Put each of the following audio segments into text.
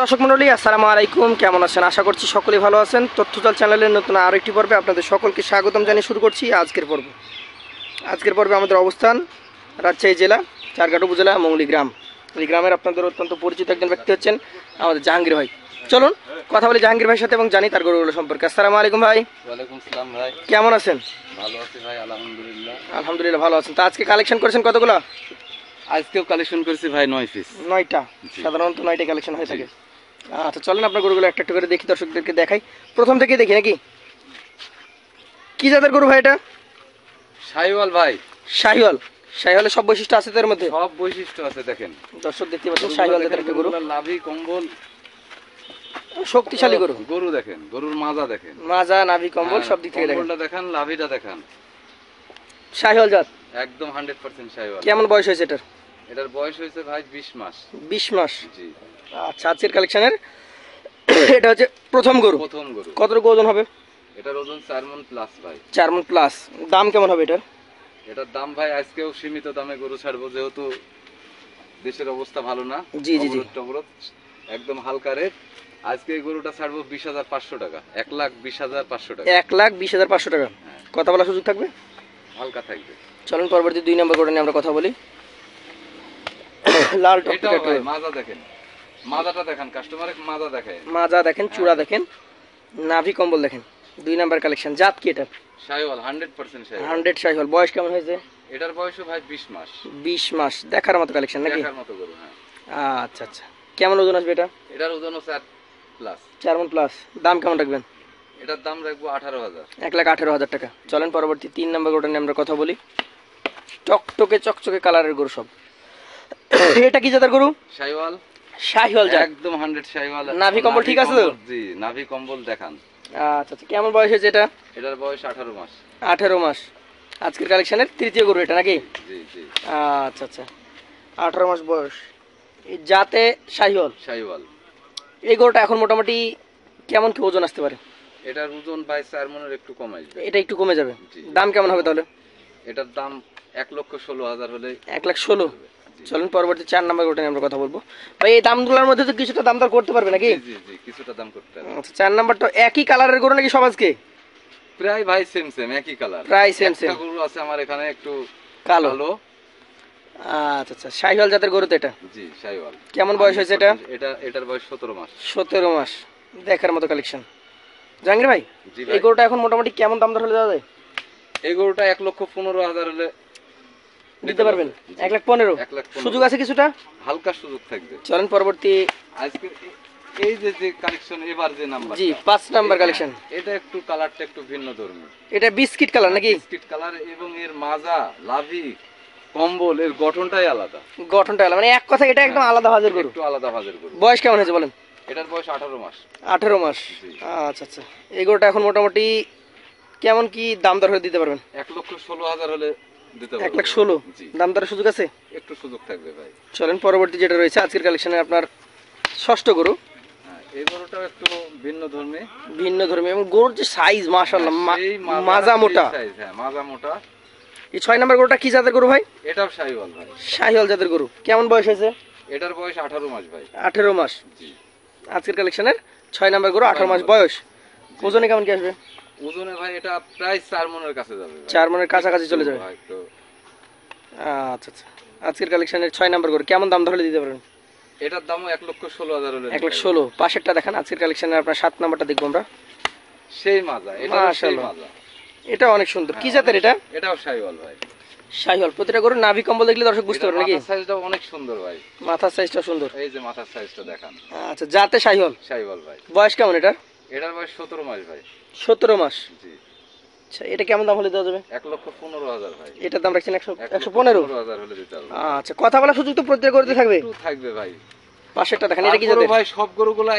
দর্শক মণ্ডলী, আসসালামু আলাইকুম। কেমন আছেন? আশা করছি সকলেই ভালো আছেন। তথ্যজাল চ্যানেলের নতুন আরেকটি পর্বে আপনাদের সকলকে স্বাগতম জানিয়ে শুরু করছি আজকের পর্বে আমাদের অবস্থান রাজশাহী জেলা চারঘাট উপজেলা মৌলি গ্রাম। এই গ্রামের আপনাদের অত্যন্ত পরিচিত একজন ব্যক্তি হচ্ছেন আমাদের জাহাঙ্গীর ভাই। চলুন কথা বলি জাহাঙ্গীর ভাইয়ের সাথে এবং জানি তার গরুগুলো সম্পর্কে। আসসালামু আলাইকুম ভাই। ওয়ালাইকুম আসসালাম ভাই। কেমন আছেন? ভালো আছি ভাই, আলহামদুলিল্লাহ। আলহামদুলিল্লাহ ভালো আছেন। তা আজকে কালেকশন করেছেন কতগুলো? আজকেও কালেকশন করেছি ভাই 9 পিস। 9টা, সাধারণত 9টা কালেকশন হয়ে থাকে। আচ্ছা চলেন আপনার গরুগুলো একটা একটা করে দেখি, দর্শকদেরকে দেখাই। প্রথম থেকে দেখি নাকি? কি জাতের গরু ভাই এটা? শাহিওয়াল ভাই। শাহিওয়ালের সব বৈশিষ্ট্য আছে তার মধ্যে? সব বৈশিষ্ট্য আছে, দেখেন দর্শক দেখতে পাচ্ছেন শাহিওয়াল জাতের একটা গরু। লাভি কম্বল শক্তিশালী গরু। গরু দেখেন, গরুর মাজা দেখেন, মাজা নাভি কম্বল সব দিক থেকে দেখেন। কম্বলটা দেখেন, লাভিটা দেখেন। শাহিওয়াল জাত একদম 100% শাহিওয়াল। কেমন বয়স হয়েছে এটার? এটার বয়স হয়েছে ভাই 20 মাস। 20 মাস। জি। আচ্ছা আজকের কালেকশনের এটা হচ্ছে প্রথম গরু। কতটুকু ওজন হবে? এটার ওজন 4 মণ প্লাস ভাই। 4 মণ প্লাস। দাম কেমন হবে এটার? এটার দাম ভাই আজকেও সীমিত দামে গরু ছাড়বো, যেহেতু দেশের অবস্থা ভালো না। জি জি জি। একদম হালকা রেট। আজকে এই গরুটা ছাড়বো 20,500 টাকা। 1,20,500 টাকা। 1,20,500 টাকা। কথা বলার সুযোগ থাকবে? হালকা থাকবে। চলুন পরবর্তী 2 নম্বর গরু নিয়ে আমরা কথা বলি। লাল টকটকে ভাই মাজা দেখেন, মাজাটা দেখেন, কাস্টমারে মাজা দেখেন, মাজা দেখেন, চূড়া দেখেন, নাভি কম্বল দেখেন। 2 নাম্বার কালেকশন। জাত কি এটা? শাহিওয়াল, 100% শাহিওয়াল। 100 শাহিওয়াল। বয়স কেমন হয়েছে? এটার বয়সও ভাই 20 মাস। 20 মাস। দেখার মতো কালেকশন নাকি? দেখার মতো গরু, হ্যাঁ। আচ্ছা আচ্ছা। কেমন ওজন আসবে এটা? এটার ওজনও 4 প্লাস। 4 মণ প্লাস। দাম কেমন রাখবেন? এটার দাম রাখবো 18,000। 1,18,000 টাকা। চলেন পরবর্তী 3 নম্বর গরুটা নিয়ে আমরা কথা বলি। টকটকে চকচকে কালারের গরু সব। এটা কি জাতের গরু? শাহিওয়াল। শাহিওয়াল জাত। একদম 100 শাহিওয়াল। নাভি কম্বল ঠিক আছে তো? জি, নাভি কম্বল দেখান। আচ্ছা আচ্ছা। কেমন বয়স হয়েছে এটা? এটার বয়স 18 মাস। 18 মাস। আজকের কালেকশনের তৃতীয় গরু এটা নাকি? জি জি। আচ্ছা আচ্ছা। 18 মাস বয়স। এই জাতে শাহিওয়াল। এই গরুটা এখন মোটামুটি কেমন কি ওজন আসতে পারে? এটার ওজন ভাই 4 মণের একটু কম আসবে। এটা একটু কমে যাবে। দাম কেমন হবে তাহলে? এটার দাম 1,16,000 হলে। 1,16,000। চলুন পরবর্তী 4 নম্বর গরুটা নিয়ে আমরা কথা বলবো। ভাই এই দামগুলোর মধ্যে তো কিছুটা দাম দর করতে পারবে নাকি? জি জি, কিছুটা দাম করতে পারবে। আচ্ছা 4 নম্বরটা একই কালারের গরু নাকি সব আজকে? প্রায় ভাই সেম একই কালার। প্রায় সেম। একটা গরু আছে আমার এখানে একটু কালো। আচ্ছা আচ্ছা। শাহিওয়াল জাতের গরু তো এটা? জি, শাহিওয়াল। কেমন বয়স হয়েছে এটা? এটার বয়স 17 মাস। 17 মাস। দেখার মতো কালেকশন। জাহাঙ্গীর ভাই, এই গরুটা এখন মোটামুটি কেমন দাম দর হলে দেওয়া যায়? এই গরুটা 1,15,000 হলে দিতে পারবেন? 1,15,000। সুযোগ আছে কিছুটা? হালকা সুযোগ থাকবে। চলেন পরবর্তী আজকে এই যে কালেকশন, এবার যে নাম্বার। জি 5 নাম্বার কালেকশন। এটা একটু কালারটা একটু ভিন্ন ধর্মী। এটা বিস্কিট কালার নাকি? বিস্কিট কালার, এবং এর মাজা, লাভি, কম্বল, এর গঠনটাই আলাদা। মানে এক কথা এটা একদম আলাদা ভাজের গরু। একটু আলাদা ভাজের গরু। বয়স কেমন হয়েছে বলেন? এটার বয়স 18 মাস। 18 মাস। আচ্ছা আচ্ছা। এই গরুটা এখন মোটামুটি কেমন কি দাম দর হলে দিতে পারবেন? 1,16,000 হলে দিতে পারবেন। 1,16,000। দাম দরের সুযোগ আছে? একটু সুযোগ থাকবে ভাই। চলেন পরবর্তী যেটা রয়েছে আজকের কালেকশনে আপনার ষষ্ঠ গরু। এই গরুটাও একটু ভিন্ন ধর্মী এবং গরুর যে সাইজ মাশাআল্লাহ, মাজা মোটা। হ্যাঁ, মাজা মোটা। এই 6 নাম্বার গরুটা কি জাতের গরু ভাই? এটাও শাহিওয়াল ভাই। শাহিওয়াল জাতের গরু। কেমন বয়স হয়েছে? এটার বয়স 18 মাস ভাই। 18 মাস। জি। আজকের কালেকশনের 6 নাম্বার গরু, 18 মাস বয়স। ওজনে কেমন কি আসবে? ওজনে ভাই এটা প্রায় 4 মণের কাছে যাবে। 4 মণের কাছাকাছি চলে যাবে। আচ্ছা আচ্ছা। আজকের কালেকশনের 6 নাম্বার গরু কেমন দাম ধরে দিতে পারবেন? এটার দামও 1,16,000 হলে। 1,16,000। পাশেরটা দেখেন। আজকের কালেকশনের আপনার 7 নাম্বারটা দেখবো আমরা। সেই মাজা, এটা সেই মাজা। এটা অনেক সুন্দর। কি জাতের এটা? এটাও শাহিওয়াল ভাই। শাহিওয়াল। প্রতিটা গরু নাভি কম্বল দেখলে দর্শক বুঝতে পারবে নাকি? মাথার সাইজটা অনেক সুন্দর ভাই। মাথার সাইজটা সুন্দর। এই যে মাথার সাইজটা দেখান। আচ্ছা জাতে শাহিওয়াল ভাই। বয়স কেমন এটার? এটার বয়স 17 মাস ভাই। 17 মাস। জি। আচ্ছা এটা কেমন দাম হলে দেওয়া যাবে? 1,15,000 ভাই। এটার দাম রাখছেন 115,000 হলে দিতে হবে। আচ্ছা কথা বলার সুযোগ তো প্রত্যেক গরুতে থাকবে? থাকবে ভাই। পাশেরটা দেখেন। এটা কি জাতের ভাই? সব গরুগুলা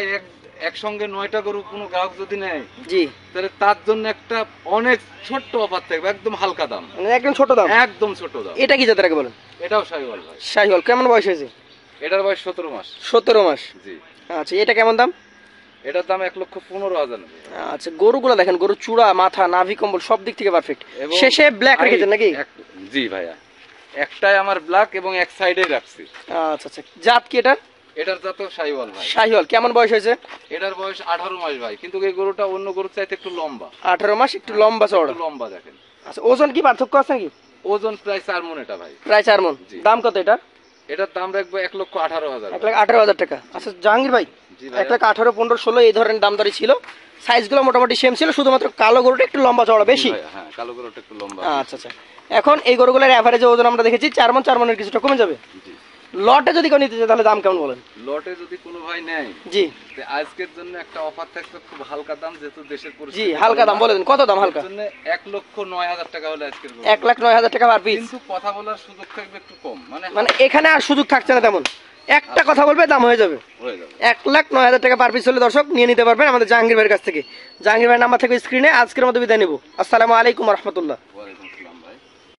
একসঙ্গে 9টা গরু কোনো গ্রাহক যদি নেয়, জি, তাহলে তার জন্য একটা অনেক ছোট্ট অফার থাকবে, একদম হালকা দাম, মানে একদম ছোট দাম। একদম ছোট দাম। এটা কি জাতের আগে বলেন? এটাও শাহিওয়াল ভাই। শাহিওয়াল। কেমন বয়স হয়েছে? এটার বয়স 17 মাস। 17 মাস। জি। আচ্ছা এটা কেমন দাম? এটার দাম 1,15,000। আচ্ছা গরুগুলা দেখেন, গরু চূড়া, মাথা, নাভি কম্বল সব দিক থেকে পারফেক্ট। শেষে ব্ল্যাক রেখেছেন নাকি? জি ভাইয়া, একটাই আমার ব্ল্যাক এবং এক সাইডে রাখছি। আচ্ছা আচ্ছা। জাত কি এটা? এটার জাত শাহিওয়াল ভাই। শাহিওয়াল কেমন বয়স হয়েছে? এটার বয়স 18 মাস ভাই, কিন্তু এই গরুটা অন্য গরুর চাইতে একটু লম্বা। 18 মাস, একটু লম্বা চওড়া। একটু লম্বা দেখেন। আচ্ছা, ওজন কি পার্থক্য আছে নাকি? ওজন প্রায় 4 মণ এটা ভাই। প্রায় 4 মণ। জি। দাম কত এটা? এটার দাম রাখবো 1,18,000। 1,18,000 টাকা। আচ্ছা জাহাঙ্গীর ভাই, জি ভাই। 1,18,000, 15, 16 এই ধরনের দাম দরই ছিল। সাইজগুলো মোটামুটি সেম ছিল, শুধুমাত্র কালো গরুটা একটু লম্বা চওড়া বেশি। হ্যাঁ, কালো গরুটা একটু লম্বা। আচ্ছা আচ্ছা। এখন এই গরুগুলোর এভারেজে ওজন আমরা দেখেছি 4 মণ, 4 মণের কিছুটা কমে যাবে। জি। লটে যদি কেউ নিতে চায় তাহলে দাম কেমন বলেন? লটে যদি কোনো ভাই নেয়, জি তো আজকের জন্য একটা অফার থাকবে, খুব হালকা দাম, যেহেতু দেশের জি, পরিস্থিতি হালকা দাম বলে দেন, কত দাম হালকা? এর জন্য 1,09,000 টাকা হলে আজকের গরু। 1,09,000 টাকা পার পিস। কিন্তু কথা বলার সুযোগ থাকবে একটু কম, মানে মানে এখানে আর সুযোগ থাকছে না তেমন, একটা কথা বলবে দাম হয়ে যাবে। হয়ে যাবে। 1,09,000 টাকা পার পিস হলে দর্শক নিয়ে নিতে পারবেন আমাদের জাহাঙ্গীর ভাইয়ের কাছ থেকে। জাহাঙ্গীর ভাইয়ের নাম্বার থেকে স্ক্রিনে। আজকের মতো বিদায় নেব। আসসালামু আলাইকুম রহমতুল্লাহ।